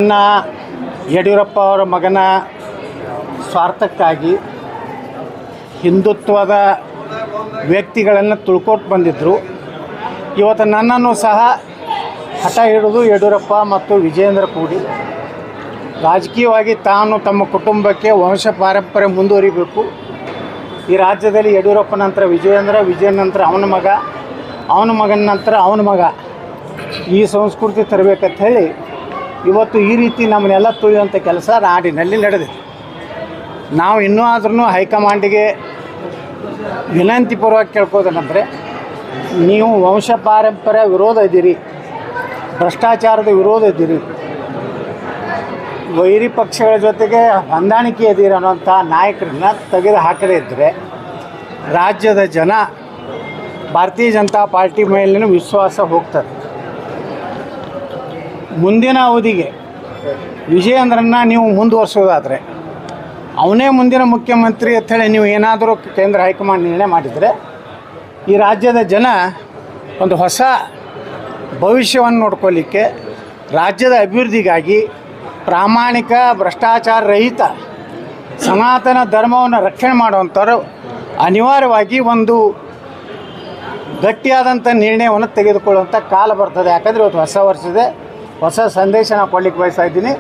ನನ್ನ ಯಡಿಯೂರಪ್ಪ ಅವರ ಮಗನ ಸ್ವಾರ್ಥಕ್ಕಾಗಿ ಹಿಂದುತ್ವದ ವ್ಯಕ್ತಿಗಳನ್ನು ತುಳ್ಕೊಟ್ಟು ಬಂದಿದ್ದರು. ಇವತ್ತು ನನ್ನನ್ನು ಸಹ ಹಠ ಹಿಡಿದು ಯಡಿಯೂರಪ್ಪ ಮತ್ತು ವಿಜಯೇಂದ್ರ ಕೂಡಿ ರಾಜಕೀಯವಾಗಿ ತಾನು ತಮ್ಮ ಕುಟುಂಬಕ್ಕೆ ವಂಶ ಪಾರಂಪರ್ಯ ಮುಂದುವರಿಬೇಕು. ಈ ರಾಜ್ಯದಲ್ಲಿ ಯಡಿಯೂರಪ್ಪ ನಂತರ ವಿಜಯೇಂದ್ರ ನಂತರ ಅವನ ಮಗನ ನಂತರ ಅವನ ಮಗ, ಈ ಸಂಸ್ಕೃತಿ ತರಬೇಕಂತ ಹೇಳಿ ಇವತ್ತು ಈ ರೀತಿ ನಮ್ಮನ್ನೆಲ್ಲ ತುಳಿಯುವಂಥ ಕೆಲಸ ನಾಡಿನಲ್ಲಿ ನಡೆದಿದೆ. ನಾವು ಇನ್ನೂ ಆದ್ರೂ ಹೈಕಮಾಂಡಿಗೆ ವಿನಂತಿಪೂರ್ವಕ ಕೇಳ್ಕೋದೇನೆಂದರೆ, ನೀವು ವಂಶ ಪಾರಂಪರ್ಯ ವಿರೋಧ ಇದ್ದೀರಿ, ಭ್ರಷ್ಟಾಚಾರದ ವಿರೋಧ ಇದ್ದೀರಿ, ವೈರಿ ಪಕ್ಷಗಳ ಜೊತೆಗೆ ಹೊಂದಾಣಿಕೆ ಇದ್ದೀರಿ ಅನ್ನೋಂಥ ನಾಯಕರನ್ನ ತೆಗೆದು ಹಾಕದೇ ಇದ್ದರೆ ರಾಜ್ಯದ ಜನ ಭಾರತೀಯ ಜನತಾ ಪಾರ್ಟಿ ಮೇಲಿನ ವಿಶ್ವಾಸ ಹೋಗ್ತದೆ. ಮುಂದಿನ ಅವಧಿಗೆ ವಿಜಯೇಂದ್ರನ್ನ ನೀವು ಮುಂದುವರ್ಸೋದಾದರೆ ಅವನೇ ಮುಂದಿನ ಮುಖ್ಯಮಂತ್ರಿ ಅಂಥೇಳಿ ನೀವು ಏನಾದರೂ ಕೇಂದ್ರ ಹೈಕಮಾಂಡ್ ನಿರ್ಣಯ ಮಾಡಿದರೆ ಈ ರಾಜ್ಯದ ಜನ ಒಂದು ಹೊಸ ಭವಿಷ್ಯವನ್ನು ನೋಡ್ಕೊಳ್ಳಿಕ್ಕೆ, ರಾಜ್ಯದ ಅಭಿವೃದ್ಧಿಗಾಗಿ ಪ್ರಾಮಾಣಿಕ ಭ್ರಷ್ಟಾಚಾರ ರಹಿತ ಸನಾತನ ಧರ್ಮವನ್ನು ರಕ್ಷಣೆ ಮಾಡುವಂಥವ್ರು ಅನಿವಾರ್ಯವಾಗಿ ಒಂದು ಗಟ್ಟಿಯಾದಂಥ ನಿರ್ಣಯವನ್ನು ತೆಗೆದುಕೊಳ್ಳುವಂಥ ಕಾಲ ಬರ್ತದೆ. ಯಾಕಂದರೆ ಇವತ್ತು ಹೊಸ ವರ್ಷದ ಹೊಸ ಸಂದೇಶ ನಾನು ಕೊಡ್ಲಿಕ್ಕೆ ಬಯಸ್ತಾ ಇದ್ದೀನಿ.